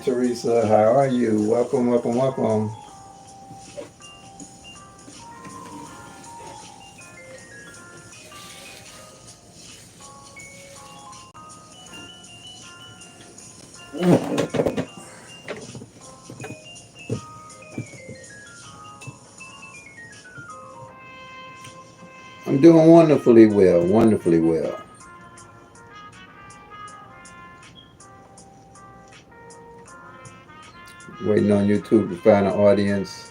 Teresa. How are you? Welcome, welcome, welcome. I'm doing wonderfully well, wonderfully well. Waiting on YouTube to find an audience.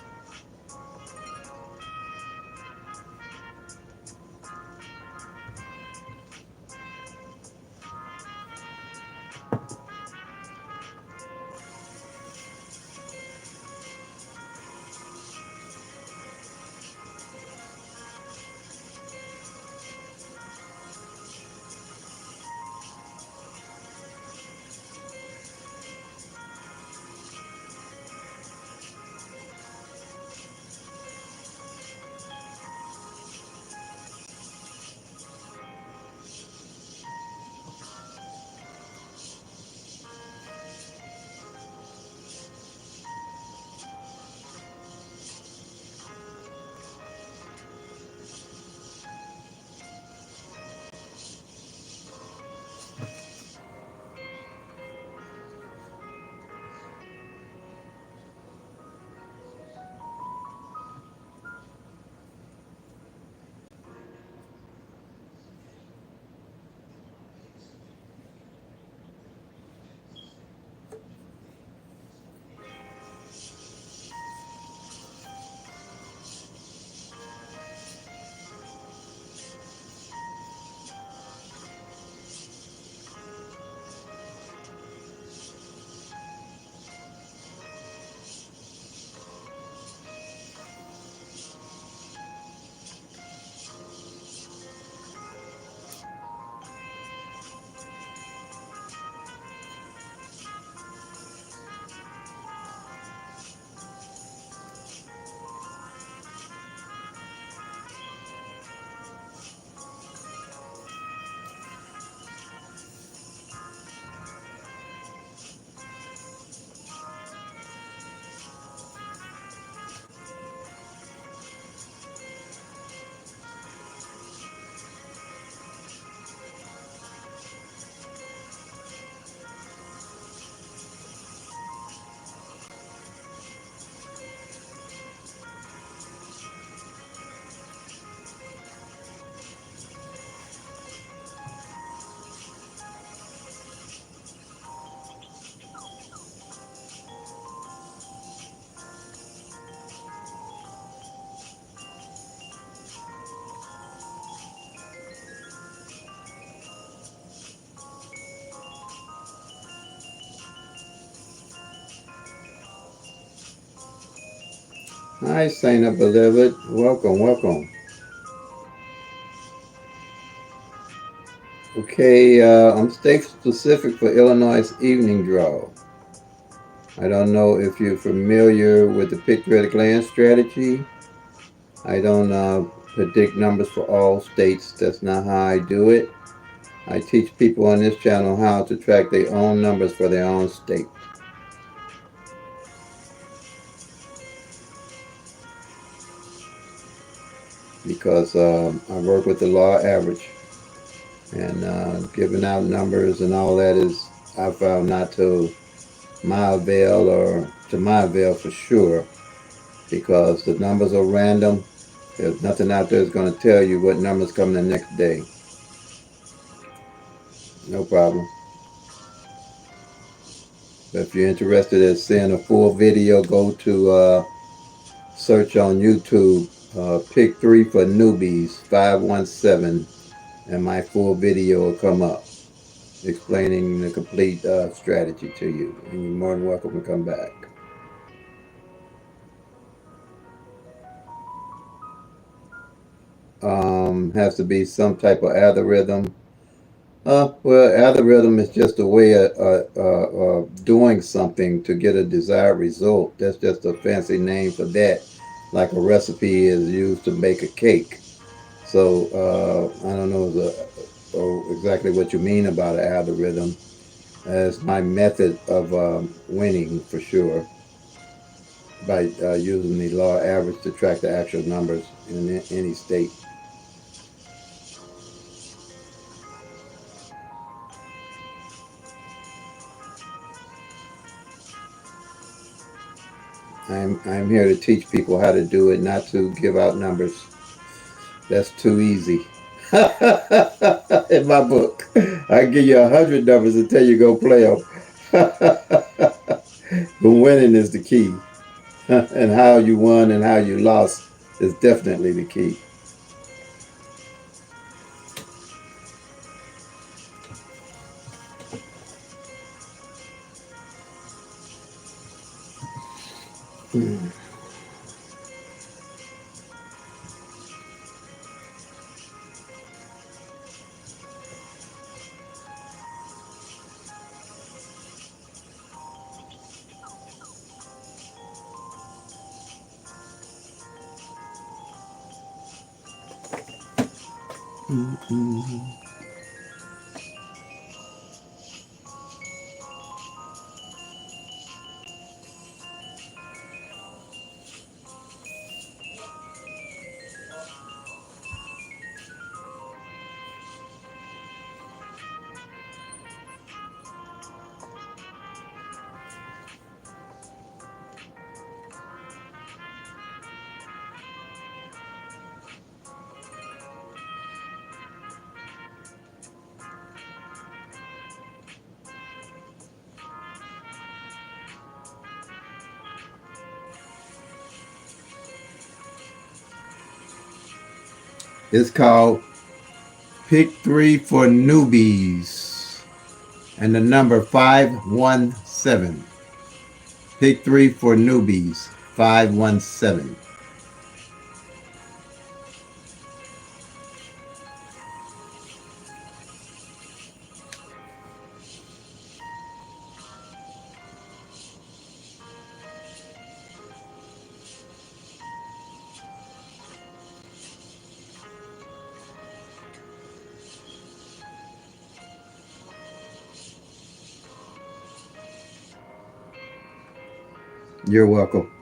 Hi, Saint Beloved. Welcome, welcome. Okay, I'm state specific for Illinois evening draw. I don't know if you're familiar with the PICK-3 glance strategy. I don't predict numbers for all states. That's not how I do it. I teach people on this channel how to track their own numbers for their own state. Because I work with the law average, and giving out numbers and all that is, I found, not to my avail, or to my avail for sure, because the numbers are random. There's nothing out there that's going to tell you what numbers come the next day. No problem. But if you're interested in seeing a full video, go to search on YouTube, PICK-3 for newbies 517, and my full video will come up explaining the complete strategy to you. And you're more than welcome to come back. Has to be some type of algorithm. Well, algorithm is just a way of doing something to get a desired result. That's just a fancy name for that, like a recipe is used to make a cake. So I don't know exactly what you mean about an algorithm, as my method of winning for sure by using the law average to track the actual numbers in any state. I'm here to teach people how to do it, not to give out numbers. That's too easy. In my book, I can give you 100 numbers and tell you go play them. But winning is the key, and how you won and how you lost is definitely the key. It's called PICK-3 for newbies, and the number 517. PICK-3 for newbies, 517. You're welcome.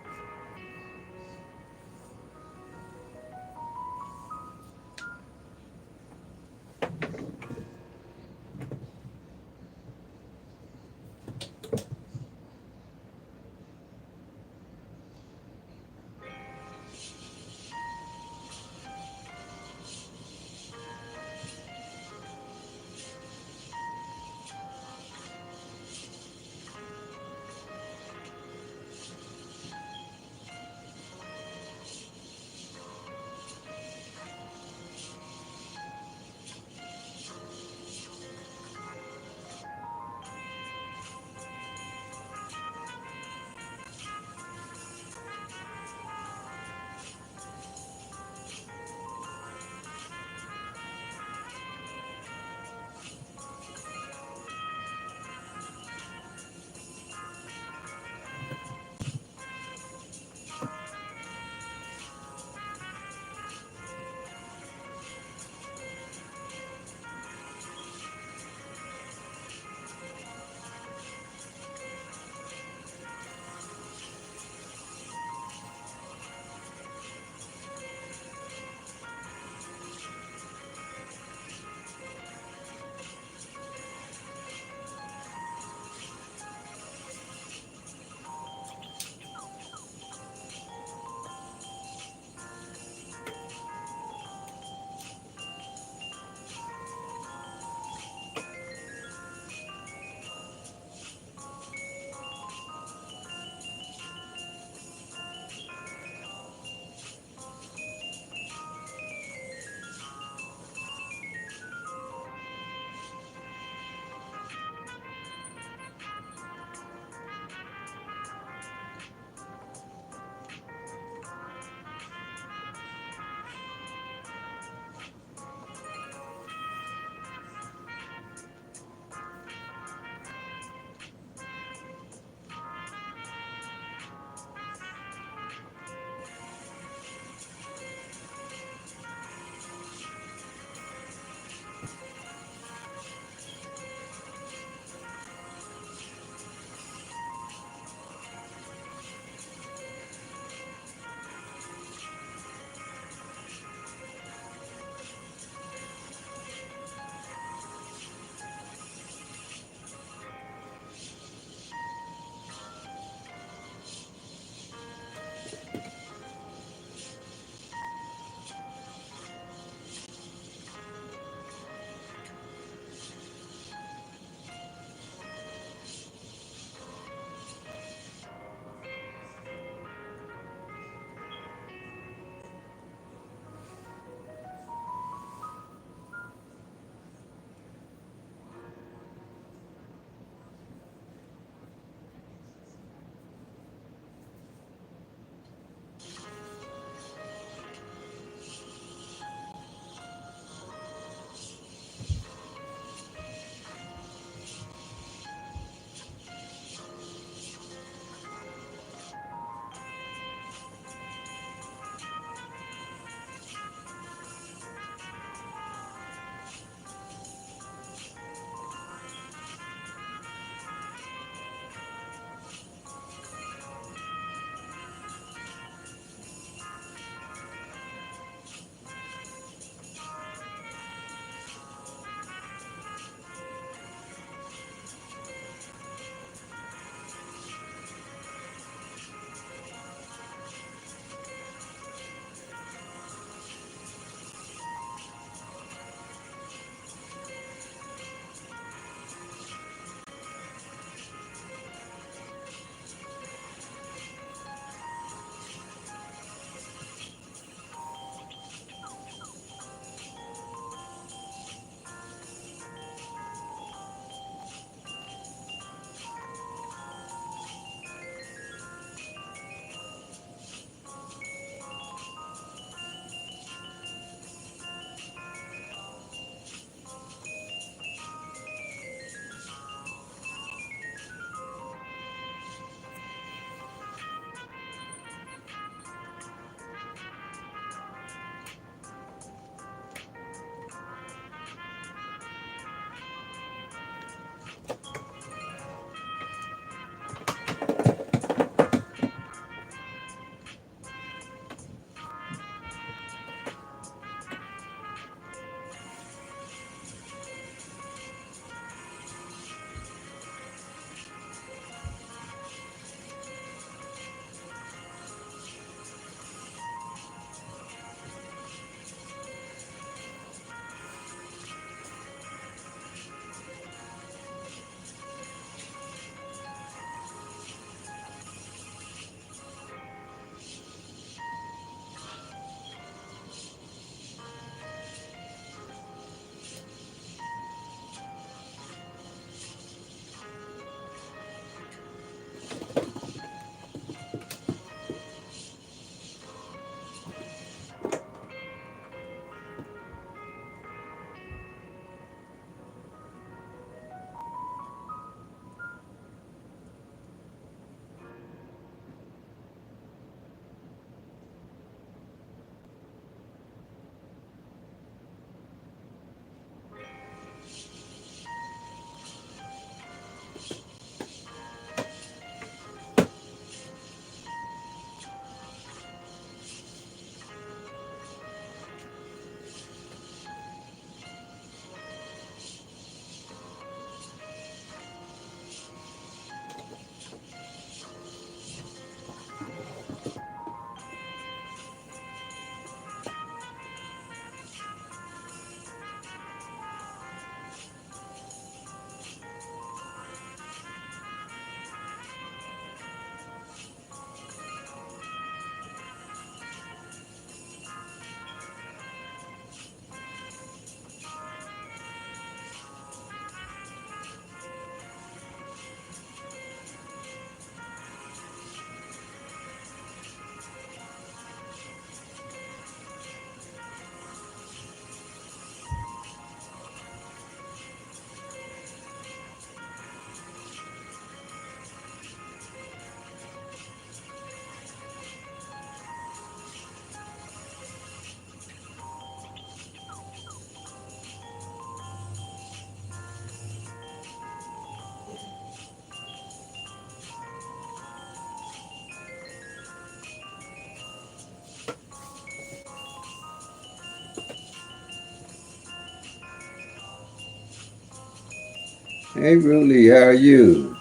Hey, Rudy, how are you?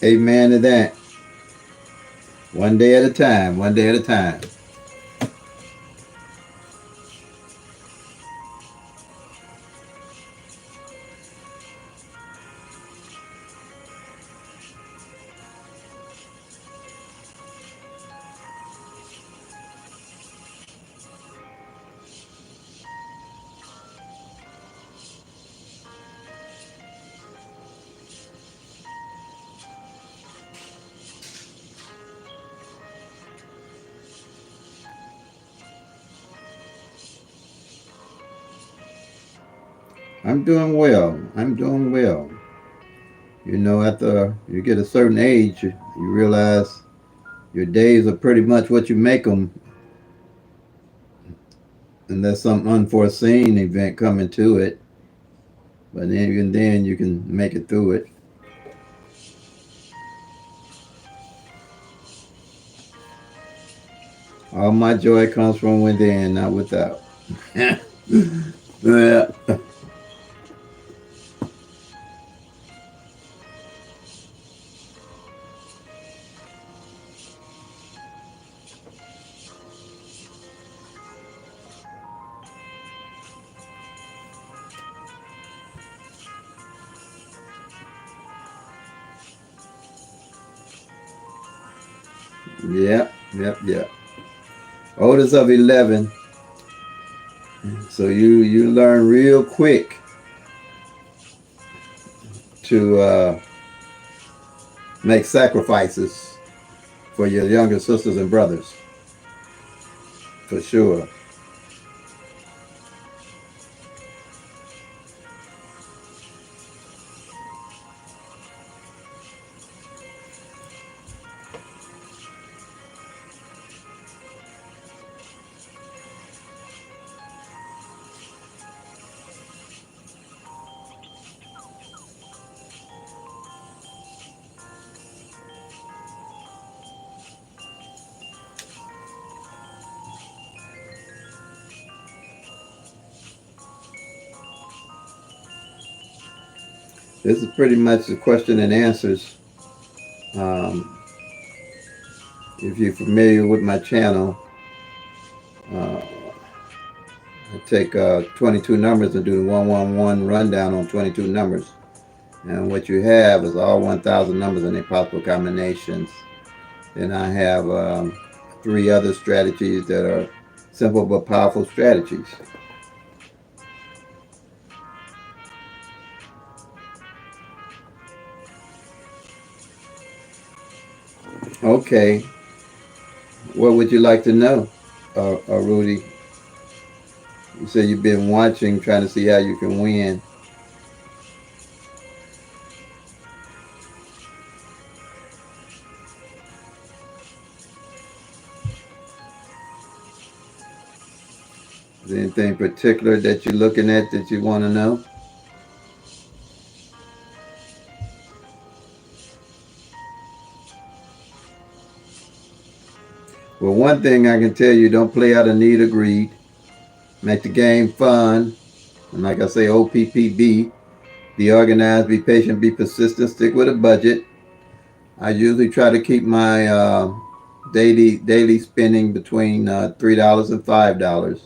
Amen to that. One day at a time, one day at a time. I'm doing well. I'm doing well. You know, after you get a certain age, you realize your days are pretty much what you make them, unless some unforeseen event coming to it. But even then, you can make it through it. All my joy comes from within, not without. Yeah. Yep, yep, yep. Oldest of 11, so you learn real quick to make sacrifices for your younger sisters and brothers, for sure. This is pretty much the question and answers. Um, if you're familiar with my channel, uh, I take 22 numbers and do the 111 rundown on 22 numbers. And what you have is all 1,000 numbers and their possible combinations. Then I have three other strategies that are simple but powerful strategies. Okay, what would you like to know, Rudy? You said you've been watching, trying to see how you can win. Is there anything particular that you're looking at that you want to know? Well, one thing I can tell you, don't play out of need or greed. Make the game fun. And like I say, OPPB, be organized, be patient, be persistent, stick with a budget. I usually try to keep my daily spending between $3 and $5.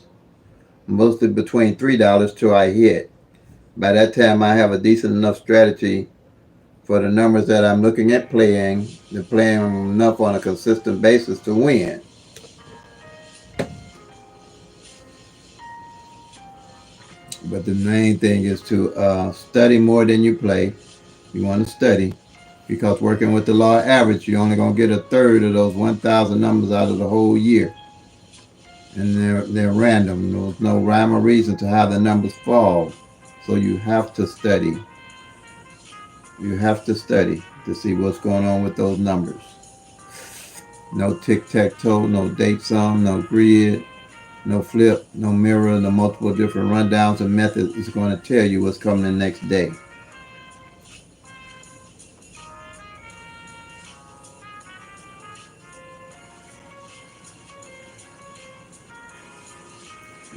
Mostly between $3 till I hit. By that time, I have a decent enough strategy for the numbers that I'm looking at playing. They're playing enough on a consistent basis to win. But the main thing is to study more than you play. You want to study because working with the law average, you're only going to get a third of those 1,000 numbers out of the whole year. And they're random. There's no rhyme or reason to how the numbers fall. So you have to study. You have to study to see what's going on with those numbers. No tic-tac-toe, no date sum, no grid, no flip, no mirror, no multiple different rundowns and methods. It's going to tell you what's coming the next day.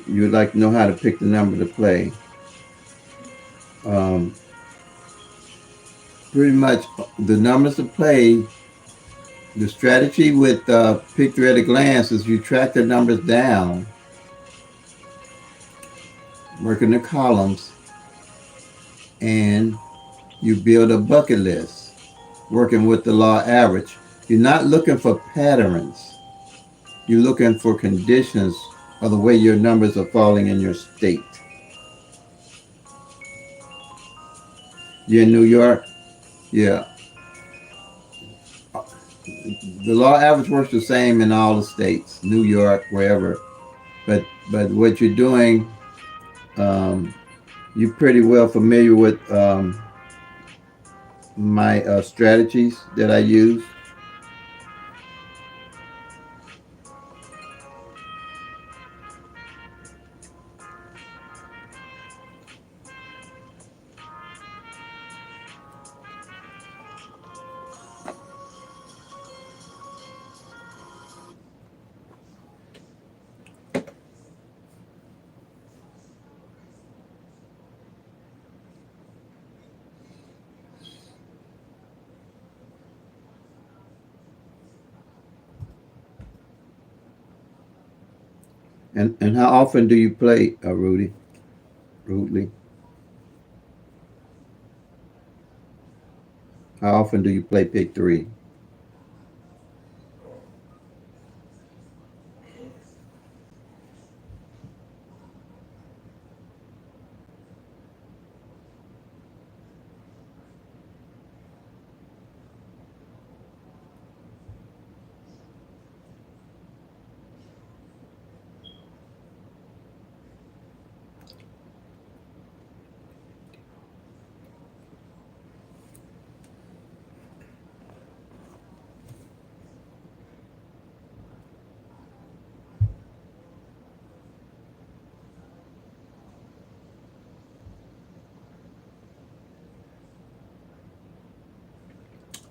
You would like to know how to pick the number to play. Um, Pretty much the numbers to play. The strategy with PICK-3 at a glance is you track the numbers down, working the columns, and you build a bucket list, working with the law average. You're not looking for patterns. You're looking for conditions of the way your numbers are falling in your state. You're in New York? Yeah. The law average works the same in all the states, New York, wherever. But what you're doing, you're pretty well familiar with my strategies that I use. And how often do you play, Rudy? Rudely? How often do you play PICK-3?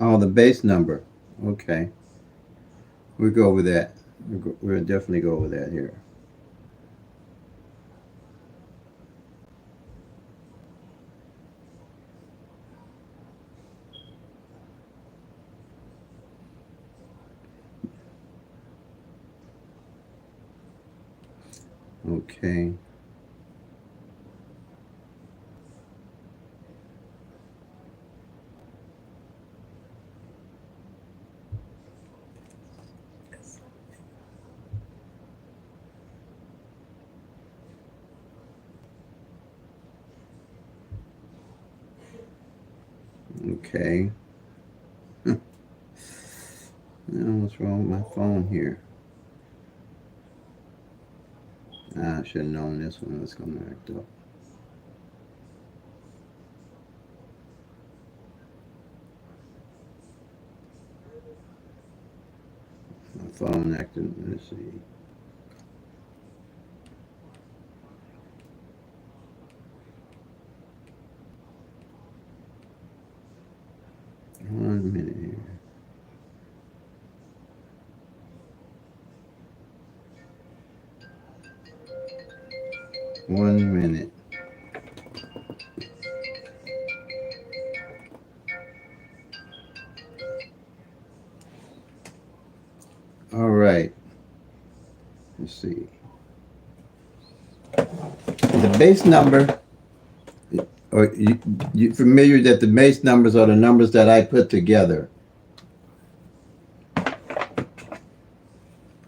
Oh, the base number. Okay. We'll go over that. We'll definitely go over that here. Okay. Okay. Now, what's wrong with my phone here? I should have known this one was going to act up. My phone acting. Let's see. One minute here. One minute. All right. Let's see. The base number, or you familiar that the base numbers are the numbers that I put together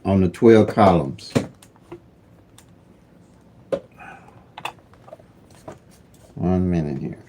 on the 12 columns. One minute here.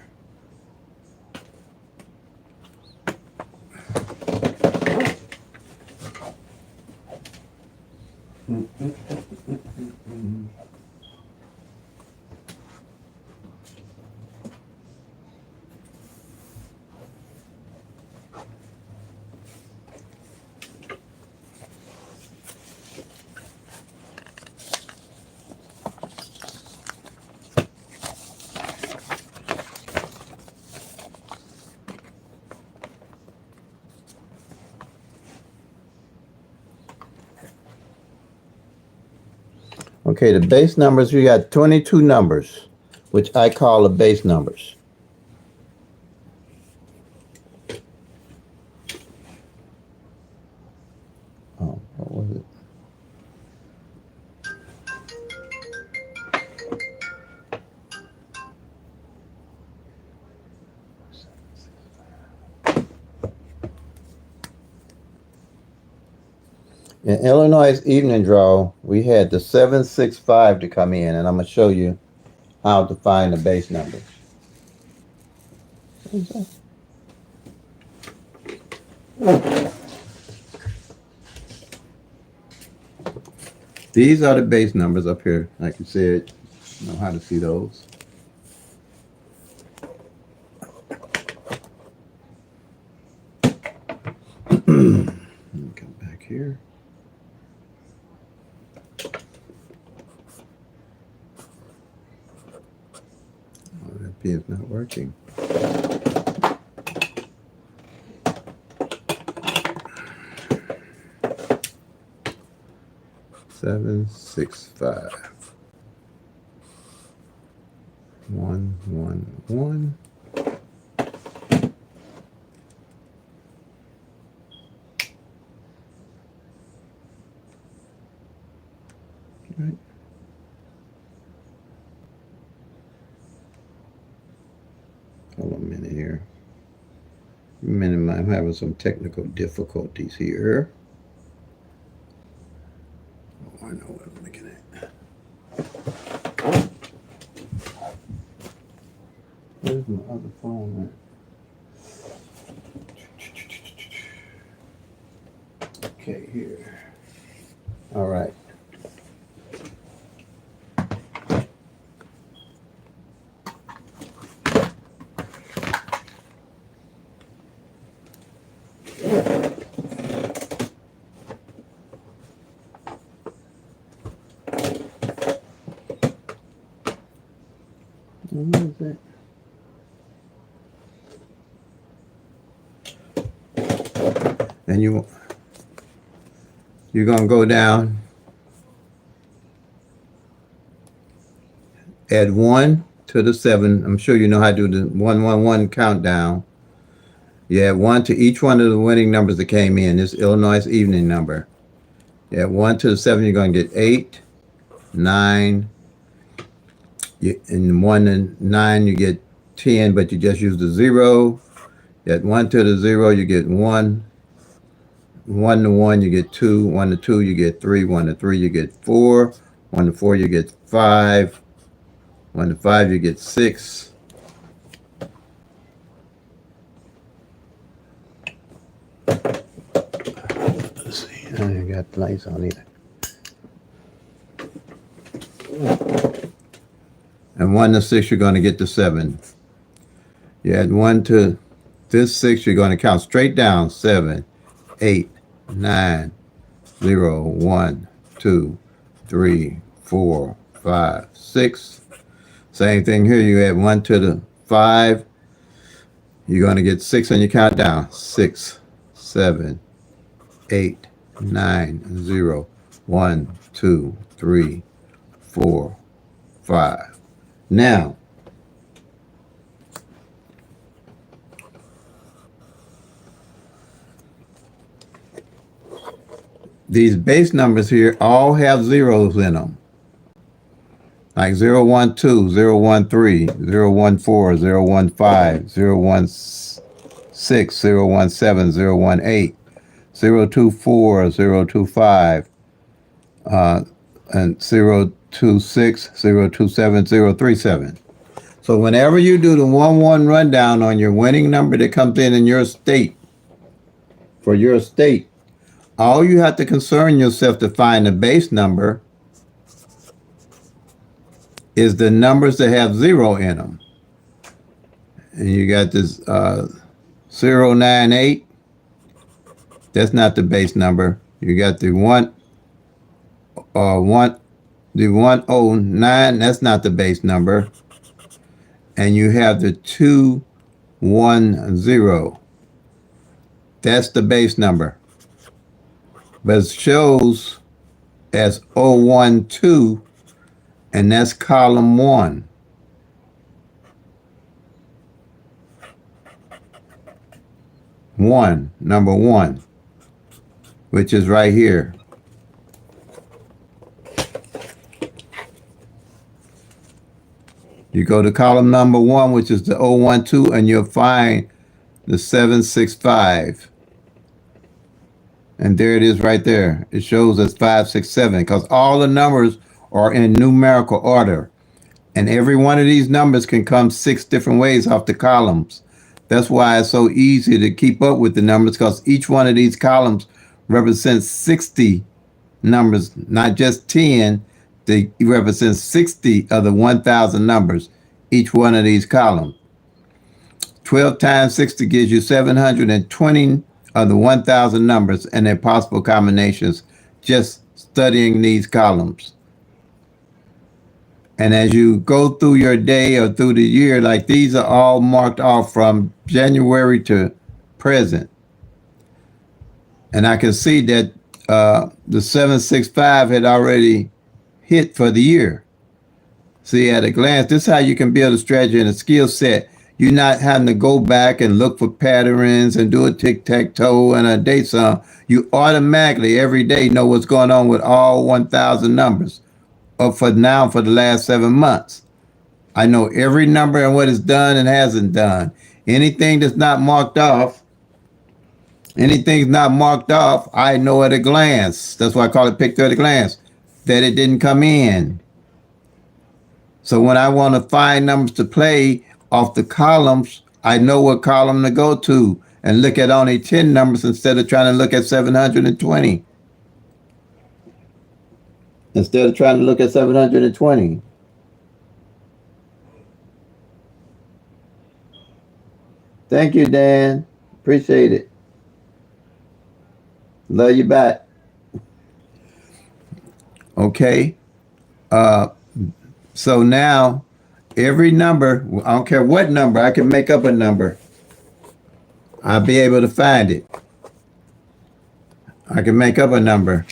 Okay, the base numbers, we got 22 numbers, which I call the base numbers. Oh, what was it? In Illinois' evening draw, we had the 765 to come in, and I'm going to show you how to find the base numbers. These are the base numbers up here, like you said. You know how to see those. Let me come back here. Oh, that P is not working. Seven, 6, 5. 1, 1, 1. Right. Hold on a minute here. I'm having some technical difficulties here. Oh, I know what I'm looking at. Where's my other phone at? Okay, here. All right. What is that? And you're gonna go down, add 1 to the 7. I'm sure you know how to do the 111 countdown. You add 1 to each one of the winning numbers that came in. This Illinois evening number. You add 1 to the 7, you're gonna get 8, 9. In 1 and 9, you get 10, but you just use the 0. You add 1 to the 0, you get 1. 1 to 1, you get 2. 1 to 2, you get 3. 1 to 3, you get 4. 1 to 4, you get 5. 1 to 5, you get 6. Let's see, I ain't got the lights on either. And 1 to 6, you're going to get the 7. You add 1 to this 6, you're going to count straight down. 7, 8, 9, 0, 1, 2, 3, 4, 5, 6. Same thing here. You add 1 to the 5. You're going to get 6 on your countdown. 6, 7, 8, 9, 0, 1, 2, 3, 4, 5. Now, these base numbers here all have zeros in them. Like 012, 013, 014, 015, 016, 017, 018, 024, 025, and 026, 027, 037. So whenever you do the 1-1 rundown on your winning number that comes in your state, for your state, all you have to concern yourself to find the base number is the numbers that have 0 in them. And you got this 098. That's not the base number. You got the 109. That's not the base number. And you have the 210. That's the base number. But it shows as 012 and that's column 1. Number 1, which is right here. You go to column number 1, which is the 012, and you'll find the 765. And there it is right there. It shows us 567 because all the numbers are in numerical order. And every one of these numbers can come 6 different ways off the columns. That's why it's so easy to keep up with the numbers, because each one of these columns represents 60 numbers, not just 10. They represent 60 of the 1,000 numbers, each one of these columns. 12 times 60 gives you 720 of the 1,000 numbers and their possible combinations, just studying these columns. And as you go through your day or through the year, like these are all marked off from January to present. And I can see that the 765 had already hit for the year. See, at a glance, this is how you can build a strategy and a skill set. You're not having to go back and look for patterns and do a tic-tac-toe and a date sum. You automatically every day know what's going on with all 1,000 numbers. Up for now, for the last 7 months. I know every number and what it's done and hasn't done. Anything that's not marked off, I know at a glance. That's why I call it PICK-3 at a glance, that it didn't come in. So when I want to find numbers to play off the columns, I know what column to go to and look at only 10 numbers instead of trying to look at 720. Instead of trying to look at 720. Thank you, Dan. Appreciate it. Love you back. Okay. So now, every number, I don't care what number, I can make up a number. I'll be able to find it. I can make up a number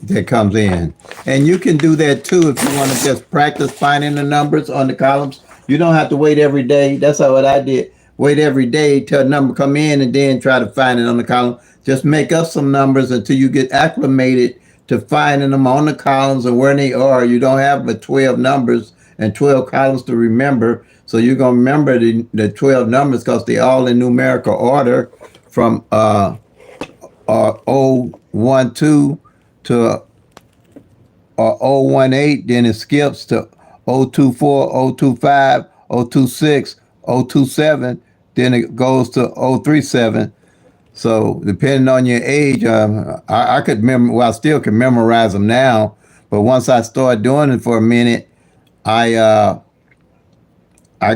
that comes in. And you can do that too if you want to just practice finding the numbers on the columns. You don't have to wait every day. That's what I did. Wait every day till a number come in and then try to find it on the column. Just make up some numbers until you get acclimated to finding them on the columns and where they are. You don't have but 12 numbers and 12 columns to remember. So you're going to remember the 12 numbers because they're all in numerical order from 012 to 018, then it skips to 024, 025, 026, 027, then it goes to 037. So depending on your age, I could remember, well, I still can memorize them now, but once I start doing it for a minute, I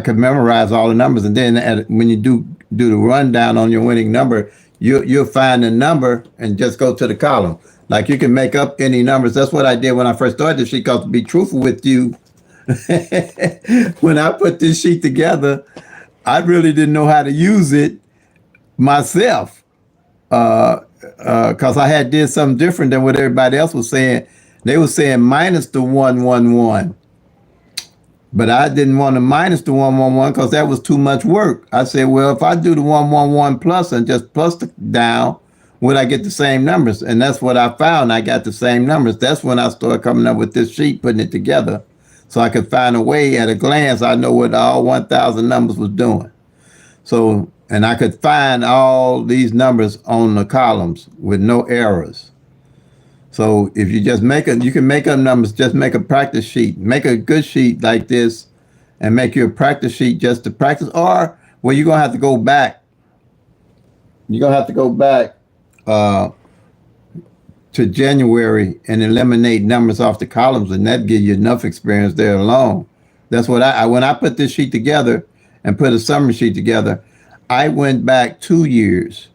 could memorize all the numbers. And then when you do the rundown on your winning number, you'll find the number and just go to the column. Like you can make up any numbers. That's what I did when I first started this sheet, because to be truthful with you, when I put this sheet together, I really didn't know how to use it myself, because I had did something different than what everybody else was saying. They were saying minus the 111. But I didn't want to minus the 111 because that was too much work. I said, well, if I do the 111 plus and just plus the down, would I get the same numbers? And that's what I found. I got the same numbers. That's when I started coming up with this sheet, putting it together so I could find a way at a glance. I know what all 1,000 numbers was doing. So, and I could find all these numbers on the columns with no errors. So if you just you can make up numbers, just make a practice sheet, make a good sheet like this and make your practice sheet just to practice, or well, you're going to have to go back. You're going to have to go back to January and eliminate numbers off the columns, and that gives you enough experience there alone. That's what when I put this sheet together and put a summary sheet together, I went back 2 years.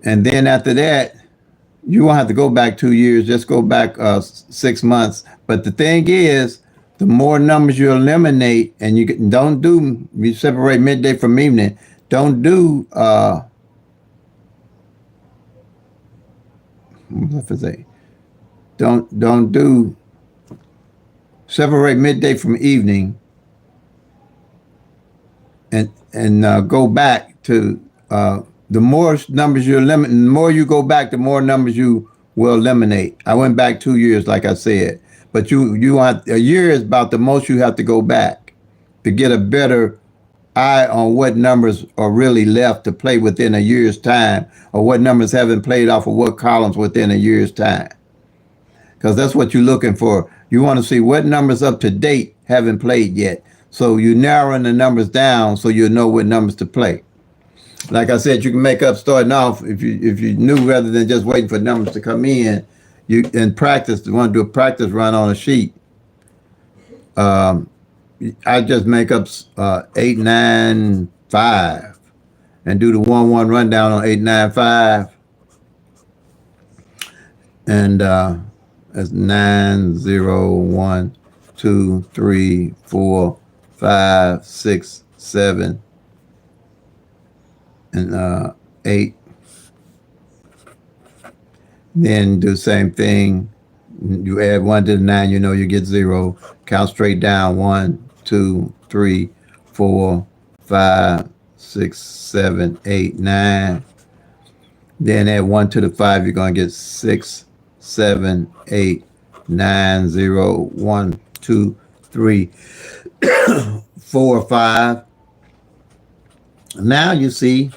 And then after that, you won't have to go back 2 years, just go back 6 months. But the thing is, the more numbers you eliminate, and you separate midday from evening, don't do, don't do separate midday from evening, and go back to the more numbers you eliminate. The more you go back, the more numbers you will eliminate. I went back 2 years, like I said, but you want a year is about the most you have to go back to get a better eye on what numbers are really left to play within a year's time, or what numbers haven't played off of what columns within a year's time. Because that's what you're looking for. You want to see what numbers up to date haven't played yet. So you're narrowing the numbers down so you know what numbers to play. Like I said, you can make up starting off if you knew rather than just waiting for numbers to come in. You in practice, you want to do a practice run on a sheet. Um, I just make up 895 and do the 1-1 rundown on 895, and that's 9, 0, 1, 2, 3, 4, 5, 6, 7, and 8. Then do the same thing. You add 1 to the 9, you know you get 0. Count straight down. 1, 2, 3, 4, 5, 6, 7, 8, 9. Then add 1 to the 5, you're going to get 6, 7, 8, 9, 0, 1, 2, 3, 4, 5. Now you see,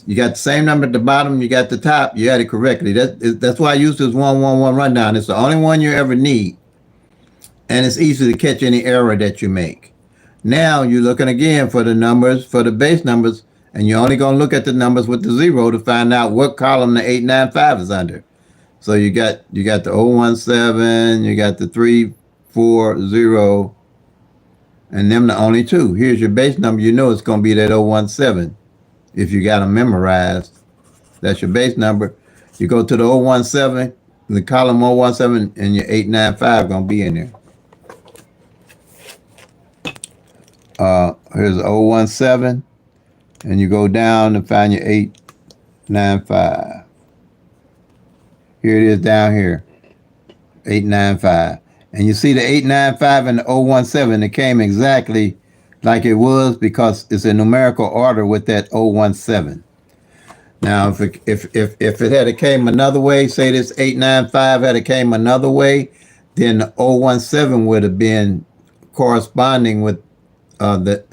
you got the same number at the bottom, you got the top, you had it correctly. That's why I use this 1-1-1 rundown. It's the only one you ever need. And it's easy to catch any error that you make. Now you're looking again for the numbers, for the base numbers, and you're only going to look at the numbers with the 0 to find out what column the 895 is under. So you got the 017, you got the 340, and them the only two. Here's your base number. You know it's going to be that 017 if you got them memorized. That's your base number. You go to the 017, the column 017, and your 895 going to be in there. Here's 017, and you go down and find your 895. Here it is down here, 895. And you see the 895 and the 017, it came exactly like it was because it's in numerical order with that 017. Now, if it had came another way, say this 895 had came another way, then the 017 would have been corresponding with the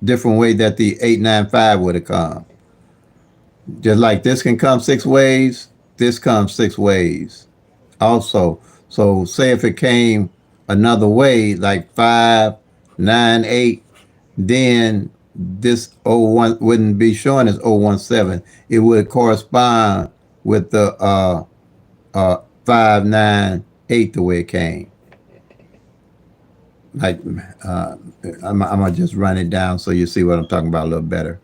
different way that the 895 would have come. Just like this can come 6 ways, this comes 6 ways also. So say if it came another way, like 5, 9, 8, then this 01 wouldn't be showing as 017. It would correspond with the 5, 9, 8 the way it came. Like I'm gonna just run it down so you see what I'm talking about a little better.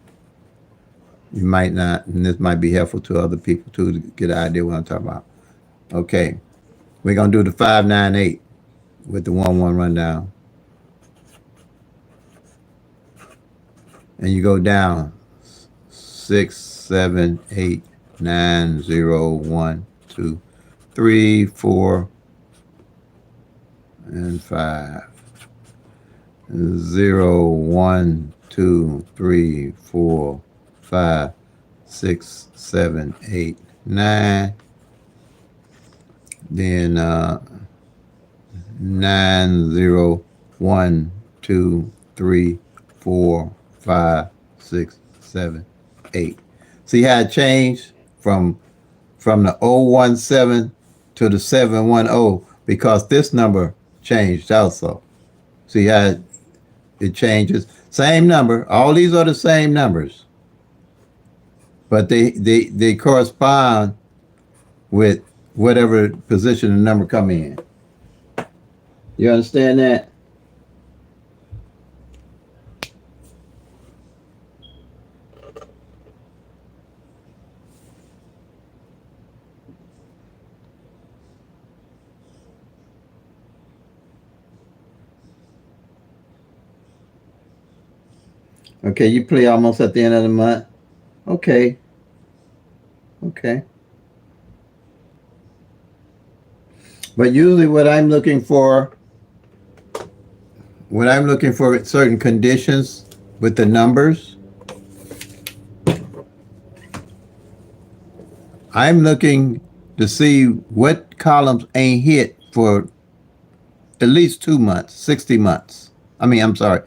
You might not, and this might be helpful to other people too to get an idea what I'm talking about. Okay, we're gonna do the 5, 9, 8 with the 1-1 rundown, and you go down 6, 7, 8, 9, 0, 1, 2, 3, 4, and 5. 0, 1, 2, 3, 4, 5, 6, 7, 8, 9. Then 9, 0, 1, 2, 3, 4, 5, 6, 7, 8. See how it changed from the 017 to the 710 because this number changed also. See how it changes? Same number. All these are the same numbers, but they correspond with whatever position the number come in. You understand that? Okay, you play almost at the end of the month. Okay. Okay. But usually when I'm looking for certain conditions with the numbers, I'm looking to see what columns ain't hit for at least 2 months, 60 months. I'm sorry,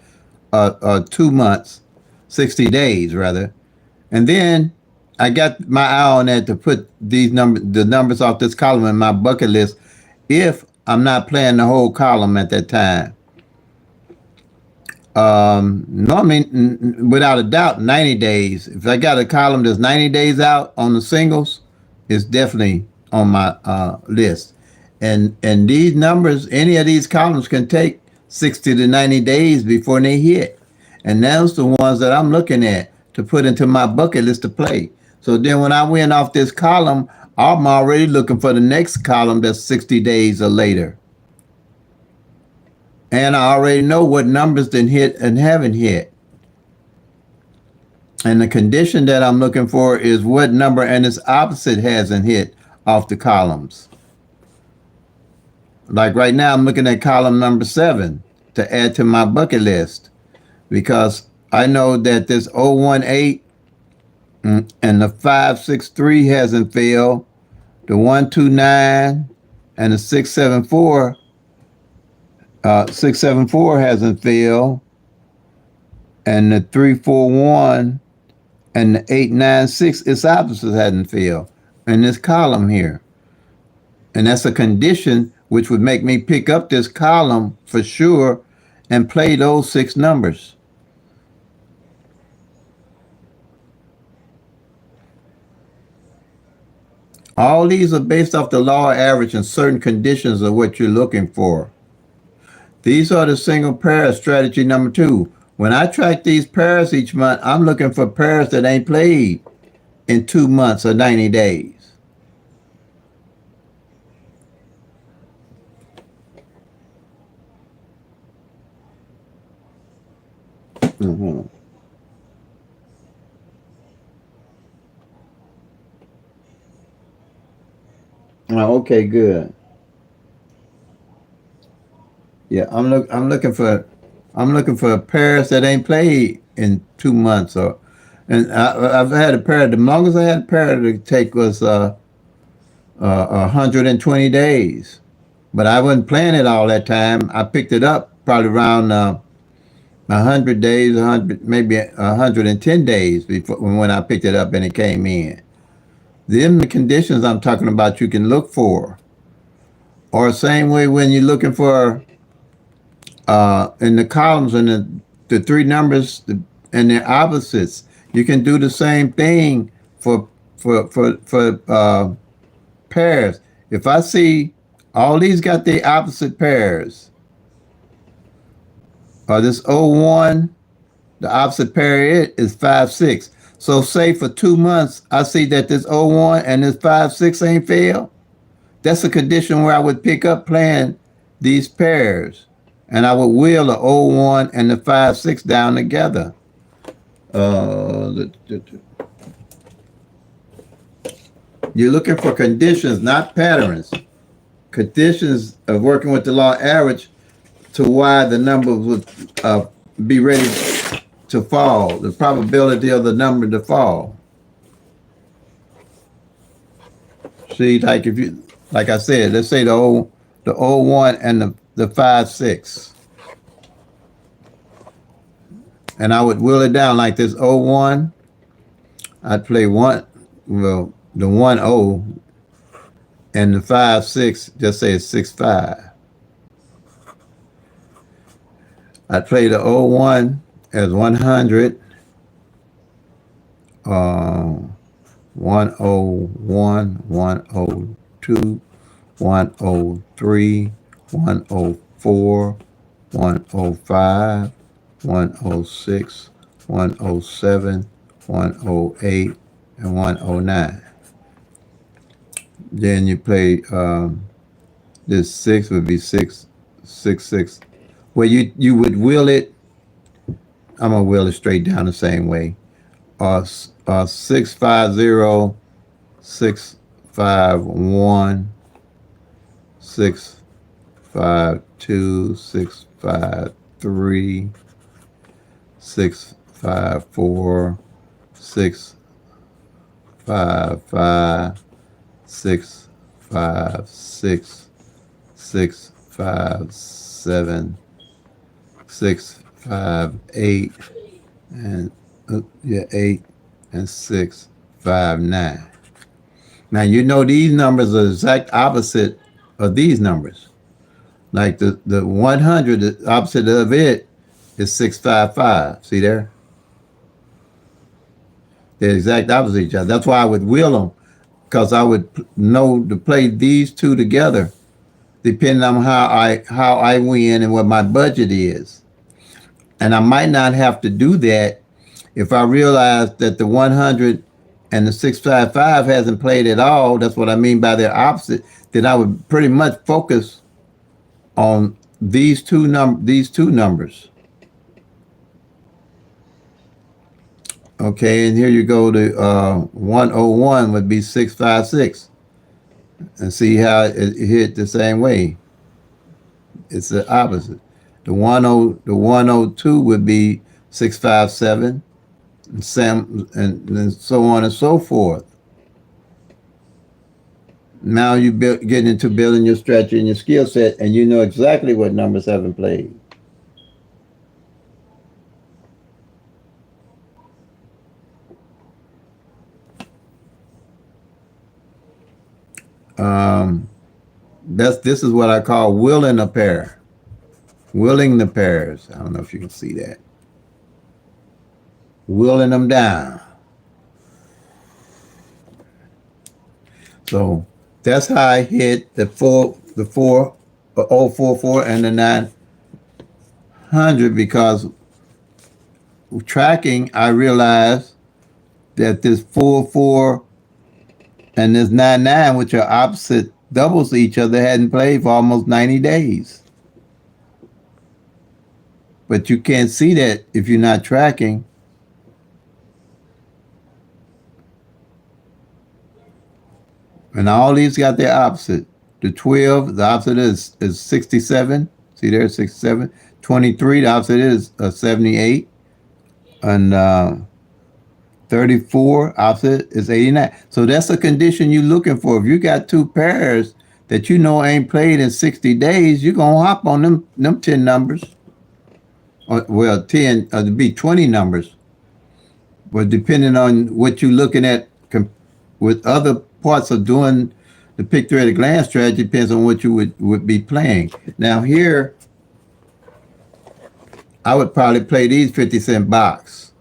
2 months, 60 days rather. And then I got my eye on that to put the numbers off this column in my bucket list if I'm not playing the whole column at that time. Normally, without a doubt, 90 days. If I got a column that's 90 days out on the singles, it's definitely on my list. And these numbers, any of these columns can take 60 to 90 days before they hit. And those the ones that I'm looking at to put into my bucket list to play. So then when I went off this column, I'm already looking for the next column that's 60 days or later. And I already know what numbers didn't hit and haven't hit. And the condition that I'm looking for is what number and its opposite hasn't hit off the columns. Like right now, I'm looking at column number 7 to add to my bucket list because I know that this 018 and the 563 hasn't failed, the 129 and the 674 hasn't failed, and the 341 and the 896, its opposite hasn't failed in this column here. And that's a condition which would make me pick up this column for sure and play those 6 numbers. All these are based off the law of average and certain conditions of what you're looking for. These are the single pair strategy number 2. When I track these pairs each month, I'm looking for pairs that ain't played in 2 months or 90 days. Mm-hmm. Oh, okay, good. Yeah, I'm looking for pairs that ain't played in 2 months and I've had a pair. The longest I had a pair to take was 120 days, but I wasn't playing it all that time. I picked it up probably around 100 days, 110 days before when I picked it up and it came in. Then the conditions I'm talking about you can look for, or same way when you're looking for in the columns and the 3 numbers and their opposites. You can do the same thing for pairs. If I see all these got the opposite pairs, or this 01, the opposite pair is 5-6. So say for 2 months, I see that this 01 and this 5-6 ain't failed. That's a condition where I would pick up playing these pairs. And I would wheel the 01 and the 5-6 down together. You're looking for conditions, not patterns. Conditions of working with the law average to why the number would be ready to fall, the probability of the number to fall. See, like I said, let's say the 01 and the 5-6. And I would wheel it down like this 01. I'd play the 1-0 and the 5-6, just say it's 6-5. I'd play the 01 as 100, 101, 102, 103, 104, 105, 106, 107, 108, and 109. Then you play this 6 would be 666. Well, you would wheel it. I'm gonna wheel it straight down the same way. 650, 651, 6, 5, 2, 6, 5, 3, 6, 5, 4, 6, 5, 5, 6, 5, 6, 6, 5, 7, 6, 5, 8, and yeah, 8 and 6, 5, 9. Now you know these numbers are the exact opposite of these numbers. Like the 100, the opposite of it is 655. See there? They're exact opposite of each other. That's why I would wheel them, because I would know to play these two together, depending on how I win and what my budget is. And I might not have to do that if I realize that the 100 and the 655 hasn't played at all. That's what I mean by their opposite. Then I would pretty much focus on these two numbers. Okay, and here you go to 101 would be 656, and see how it hit the same way. It's the opposite. The 102 would be 657, and so on and so forth. Now you get into building your strategy and your skill set, and you know exactly what numbers haven't played. Um, this is what I call willing a pair. Willing the pairs. I don't know if you can see that. Willing them down. So that's how I hit the 044 and the 900, because tracking, I realized that this 44 and this 99, which are opposite doubles to each other, hadn't played for almost 90 days. But you can't see that if you're not tracking. And all these got their opposite. The 12, the opposite is 67. See there, 67. 23, the opposite is 78. And 34, opposite is 89. So that's a condition you're looking for. If you got two pairs that you know ain't played in 60 days, you're going to hop on them 10 numbers. Well, 10, it'd be 20 numbers. But depending on what you're looking at with other parts of doing the PICK-3 at a glance strategy, depends on what you would be playing. Now here, I would probably play these 50-cent box.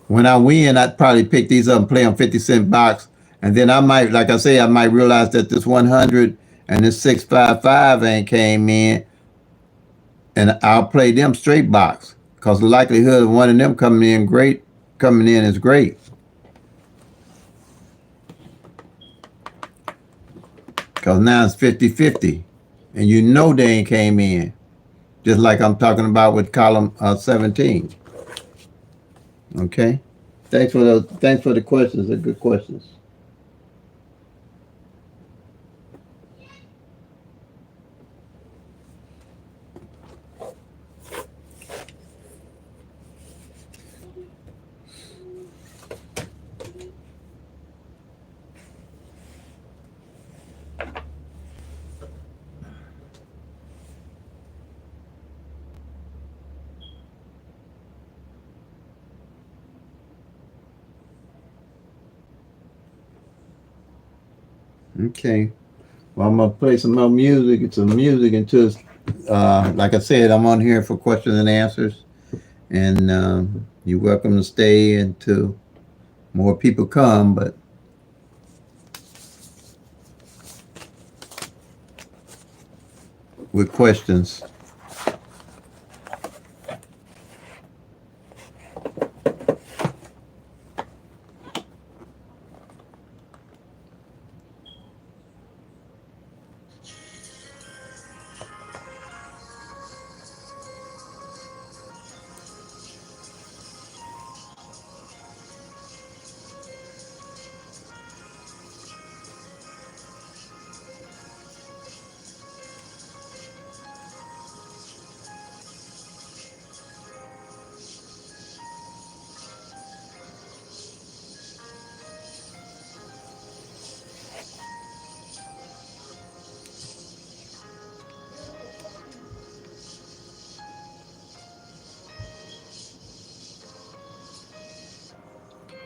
When I win, I'd probably pick these up and play on 50-cent box. And then I might, like I say, I might realize that this 100 and this 655 ain't came in, and I'll play them straight box, because the likelihood of one of them coming in is great. Because now it's 50-50, and you know they ain't came in, just like I'm talking about with column 17. Okay, thanks for the questions. They're good questions. Okay. Well, I'm gonna play some more music. It's some music until, like I said, I'm on here for questions and answers, and you're welcome to stay until more people come. But with questions.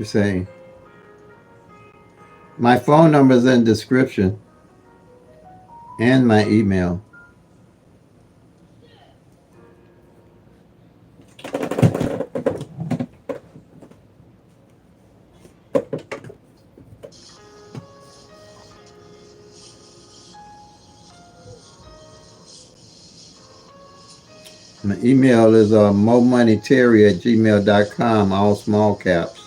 you saying? My phone number is in the description and my email. My email is momoneyterry@gmail.com, all small caps.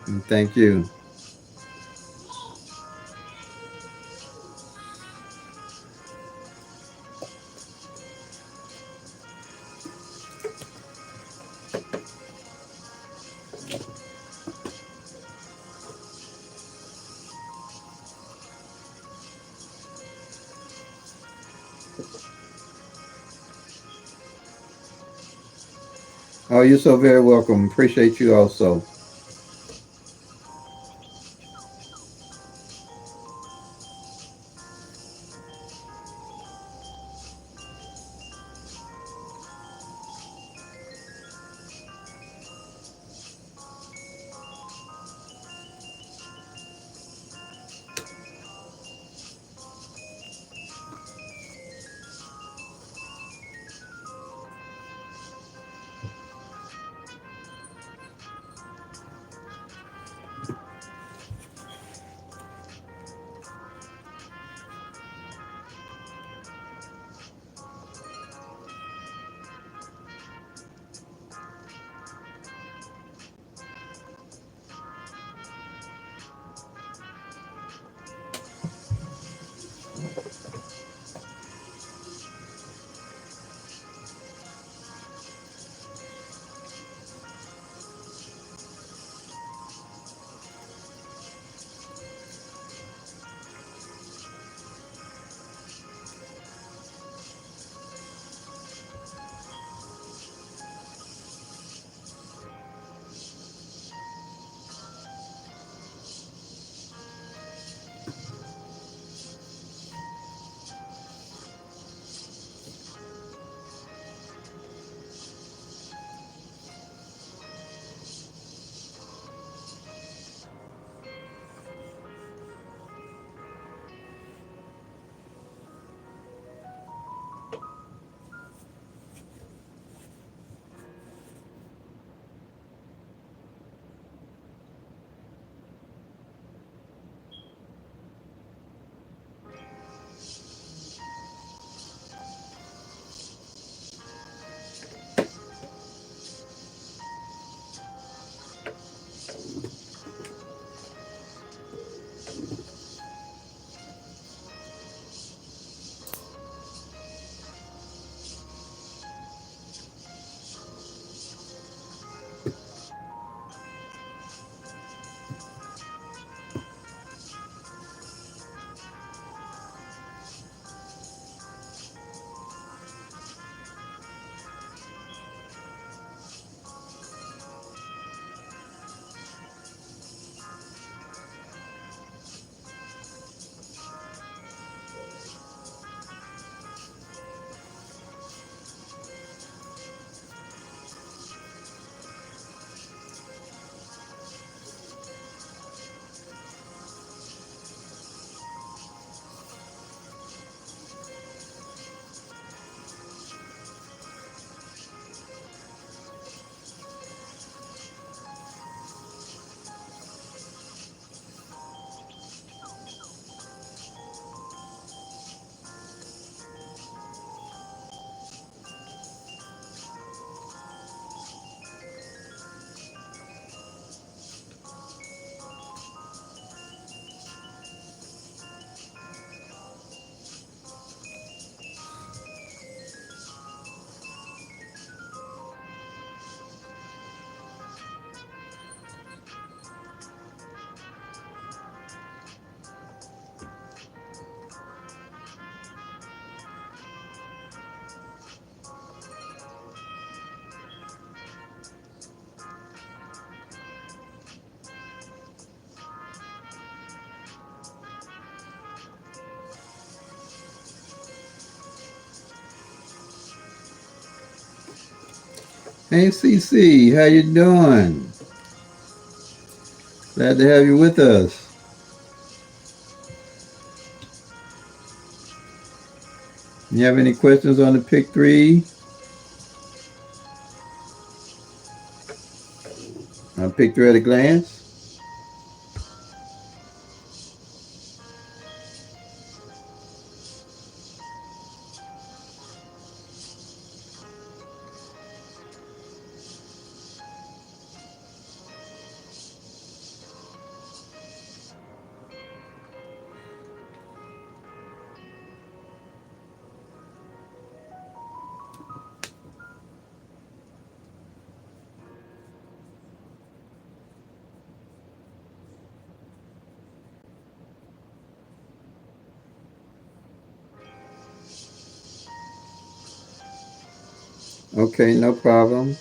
And thank you. Oh, you're so very welcome. Appreciate you also. Hey CC, how you doing? Glad to have you with us. You have any questions on the PICK-3? PICK-3 at a glance? Okay, no problem.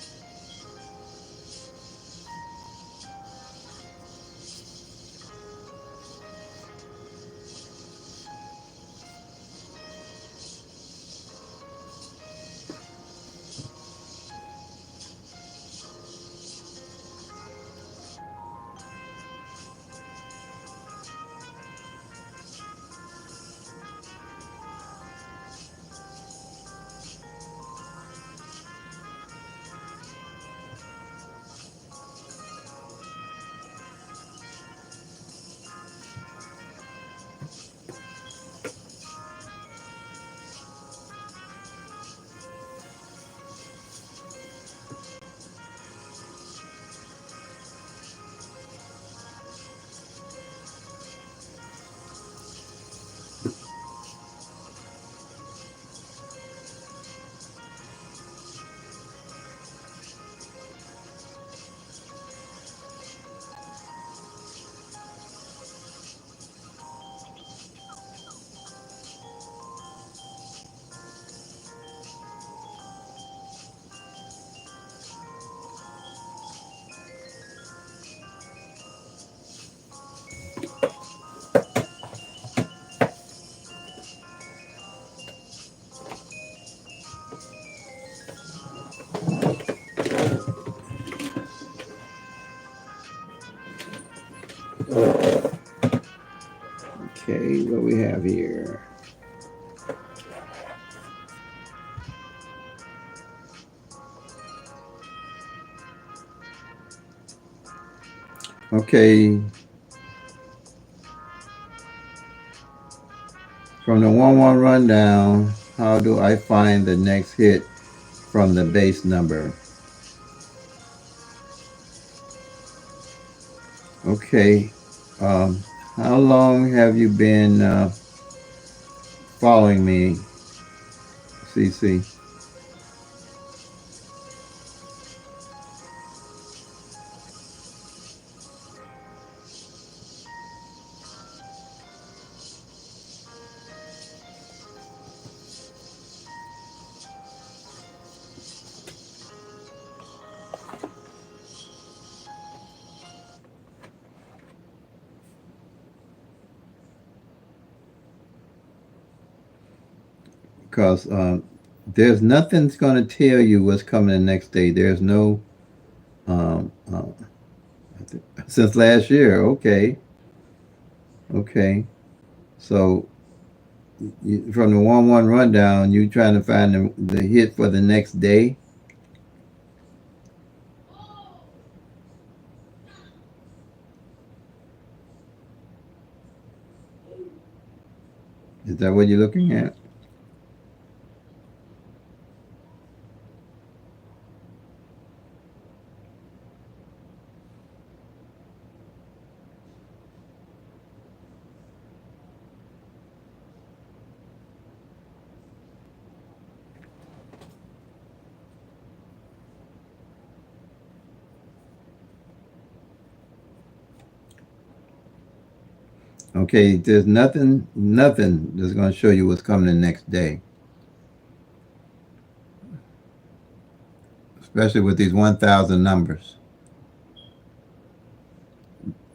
Okay, what we have here? Okay, from the 1-1 rundown, how do I find the next hit from the base number? Okay, um, how long have you been following me, CC? Because there's nothing's going to tell you what's coming the next day. There's no um, uh, since last year. Okay, okay. So from the 1-1 rundown, you trying to find the hit for the next day. Is that what you're looking at? Okay, there's nothing that's going to show you what's coming the next day, especially with these 1,000 numbers.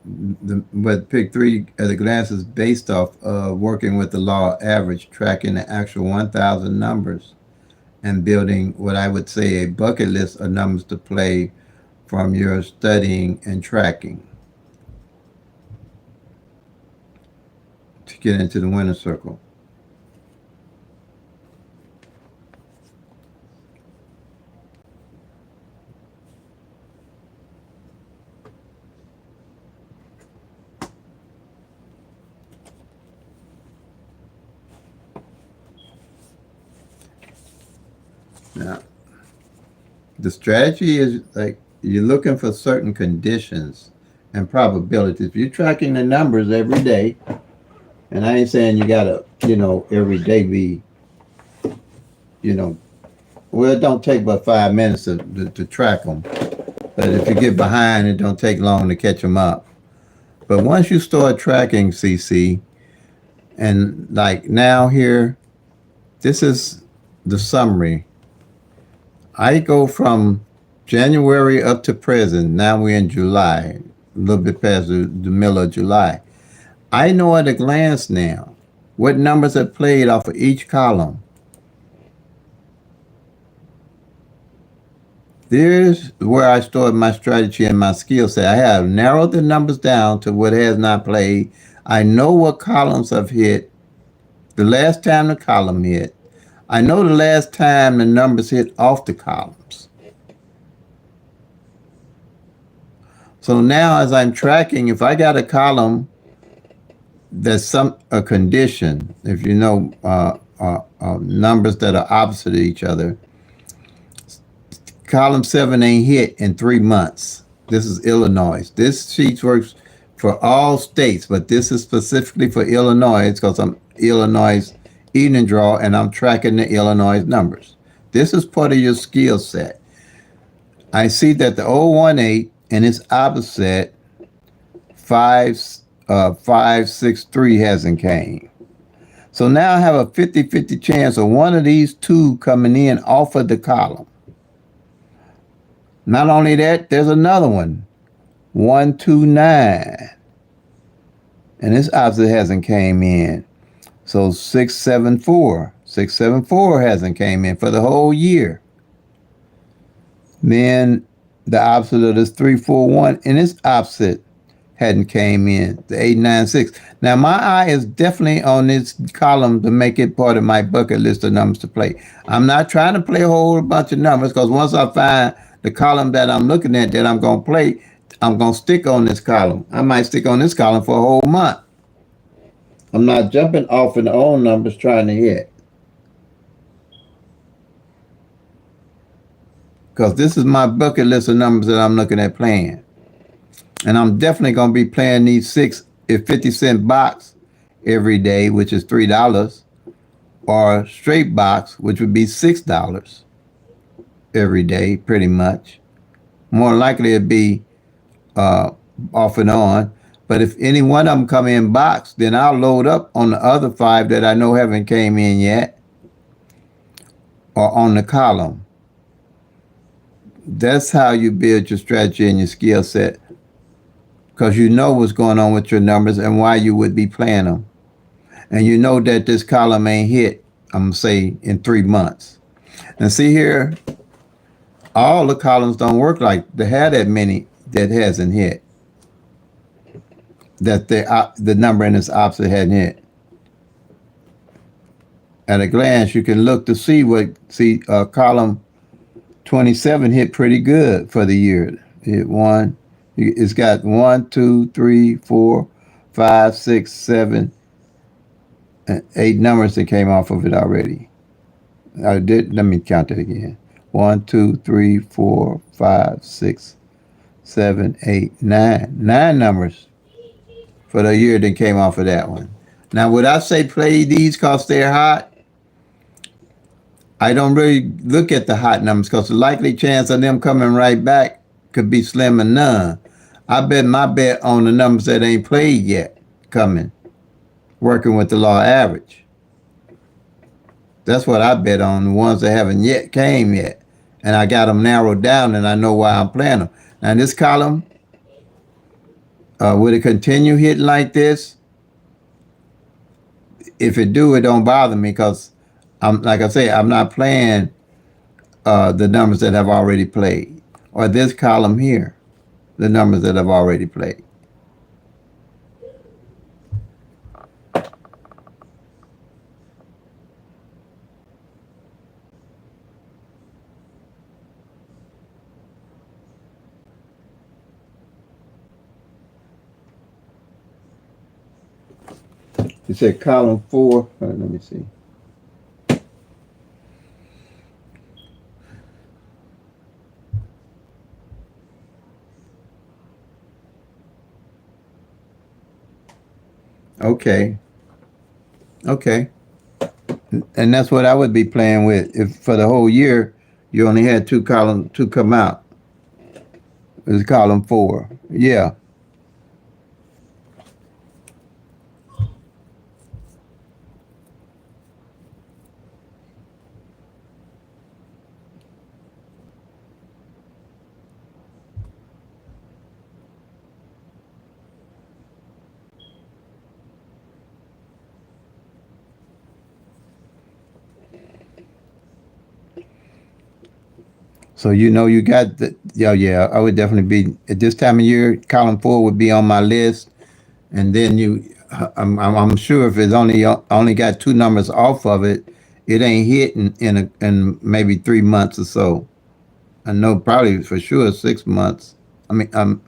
But PICK-3 at a glance is based off of working with the law of average, tracking the actual 1,000 numbers and building what I would say a bucket list of numbers to play from your studying and tracking to get into the winner circle. Now, the strategy is like you're looking for certain conditions and probabilities. If you're tracking the numbers every day, and I ain't saying you gotta, every day be, you know, well, it don't take but 5 minutes to track them. But if you get behind, it don't take long to catch them up. But once you start tracking CC, and like now here, this is the summary. I go from January up to present. Now we're in July, a little bit past the middle of July. I know at a glance now what numbers are played off of each column. There's where I started my strategy and my skill set. I have narrowed the numbers down to what has not played. I know what columns have hit, the last time the column hit. I know the last time the numbers hit off the columns. So now as I'm tracking, if I got a column that's a condition, if you know numbers that are opposite of each other, column 7 ain't hit in 3 months. This is Illinois. This sheet works for all states, but this is specifically for Illinois because I'm Illinois evening draw and I'm tracking the Illinois numbers. This is part of your skill set. I see that the 018 and its opposite 563 hasn't came. So now I have a 50-50 chance of one of these two coming in off of the column. Not only that, there's another one, 129, and this opposite hasn't came in. So 674 hasn't came in for the whole year. Then the opposite of this 341 and its opposite hadn't came in, the 896. Now my eye is definitely on this column to make it part of my bucket list of numbers to play. I'm not trying to play a whole bunch of numbers because once I find the column that I'm looking at that I'm going to play, I'm going to stick on this column. I might stick on this column for a whole month. I'm not jumping off in the old numbers trying to hit. Because this is my bucket list of numbers that I'm looking at playing. And I'm definitely going to be playing these 50-cent box every day, which is $3, or straight box, which would be $6 every day, pretty much. More likely it'd be off and on. But if any one of them come in box, then I'll load up on the other 5 that I know haven't came in yet, or on the column. That's how you build your strategy and your skill set, because you know what's going on with your numbers and why you would be playing them. And you know that this column ain't hit, I'm going to say, in 3 months. And see here, all the columns don't work like they had that many that hasn't hit, that the number in its opposite hadn't hit. At a glance, you can look to see column 27 hit pretty good for the year. Hit one. It's got 1, 2, 3, 4, 5, 6, 7, and 8 numbers that came off of it already. Let me count it again. 1, 2, 3, 4, 5, 6, 7, 8, 9. 9 numbers for the year that came off of that one. Now, would I say play these because they're hot? I don't really look at the hot numbers because the likely chance of them coming right back could be slim and none. I bet my bet on the numbers that ain't played yet coming, working with the law average. That's what I bet on, the ones that haven't yet came yet. And I got them narrowed down and I know why I'm playing them. Now this column, would it continue hitting like this? If it do, it don't bother me because like I say, I'm not playing the numbers that have already played, or this column here, the numbers that have already played. You said column 4. Let me see. Okay. Okay. And that's what I would be playing with. If for the whole year you only had two come out. It's column 4. Yeah. So you got the yeah. I would definitely be at this time of year. Column 4 would be on my list, and then I'm sure if it's only got two numbers off of it, it ain't hitting in maybe 3 months or so. I know probably for sure 6 months. I mean,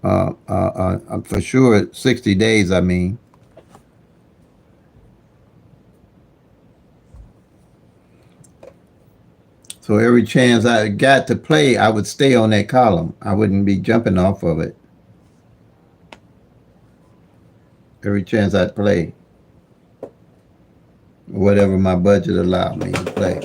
for sure 60 days. I mean, so every chance I got to play, I would stay on that column. I wouldn't be jumping off of it. Every chance I'd play, whatever my budget allowed me to play.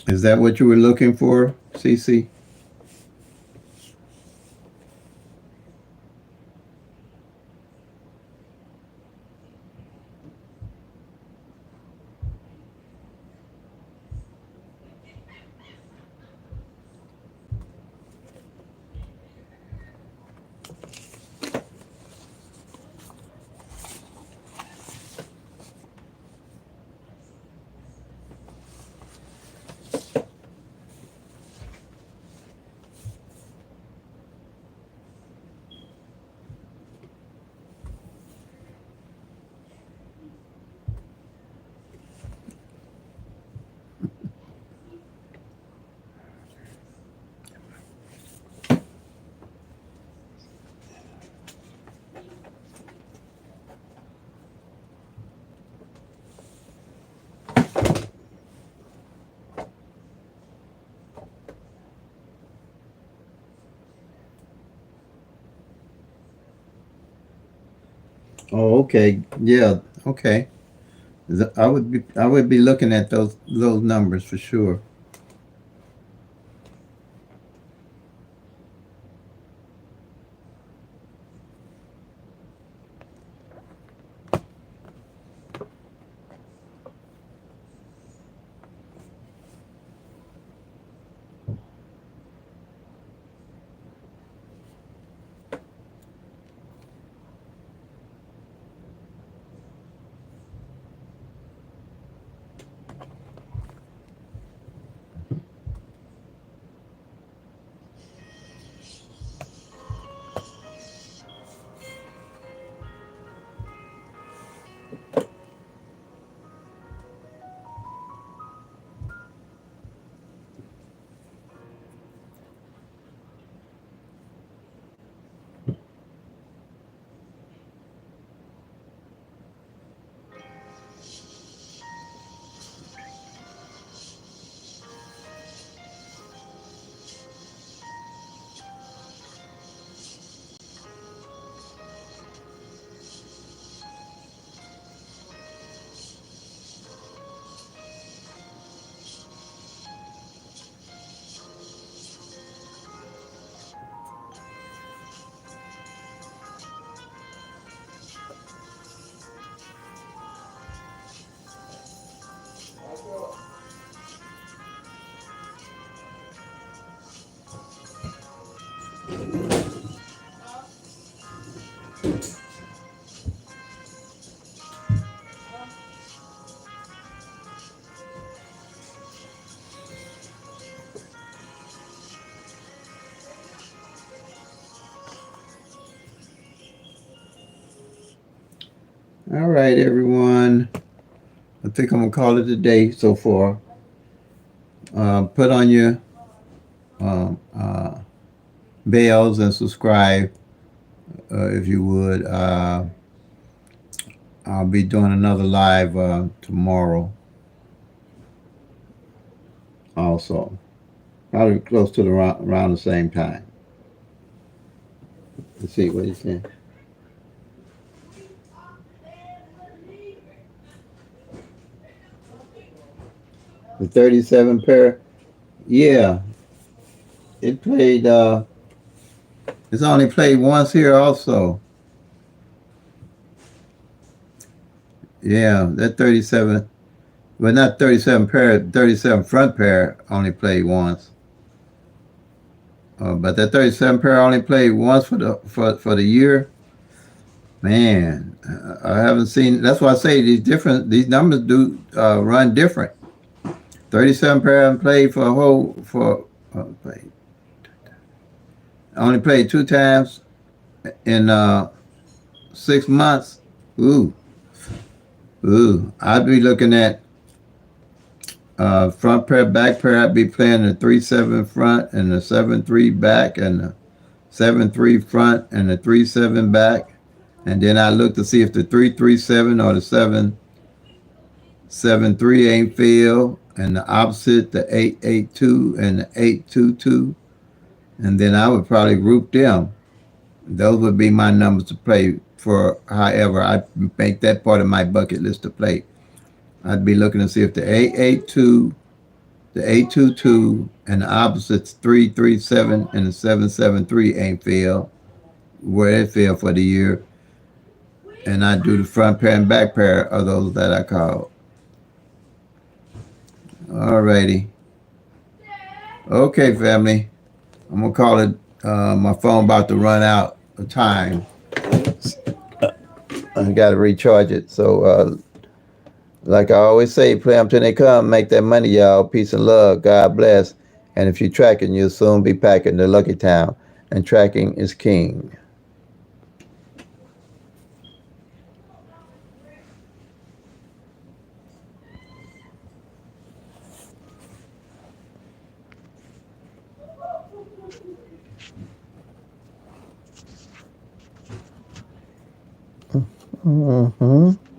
Is that what you were looking for, CC? Oh, okay. Yeah. Okay. I would be looking at those numbers for sure. All right, everyone. I think I'm gonna call it a day so far. Put on your um, uh, bells and subscribe if you would. I'll be doing another live tomorrow also. Probably close to around the same time. Let's see what he's saying. The 37 pair. Yeah, it played. It's only played once here also. Yeah, that 37. Well, not 37 pair. 37 front pair only played once. But that 37 pair only played once for the year. Man, I haven't seen. That's why I say these different. These numbers do run different. 37 pair haven't played for a whole for. Played, only played two times in 6 months. Ooh, ooh. I'd be looking at front pair, back pair. I'd be playing the 3-7 front and the 7-3 back and the 7-3 front and the 3-7 back. And then I look to see if the 3-3-7 or the 7-7-3 ain't filled, and the opposite, the 8-8-2 and the 8-2-2. And then I would probably group them. Those would be my numbers to play for. However, I make that part of my bucket list to play. I'd be looking to see if the 8-8-2, the 8-2-2, and the opposites 3-3-7 and the 7-7-3 ain't filled, where it fell for the year. And I do the front pair and back pair of those that I called. Alrighty. Okay, family. I'm gonna call it. My phone about to run out of time. I gotta recharge it. So, like I always say, play them till they come. Make that money, y'all. Peace and love. God bless. And if you're tracking, you'll soon be packing the lucky town. And tracking is king. Mm-hmm.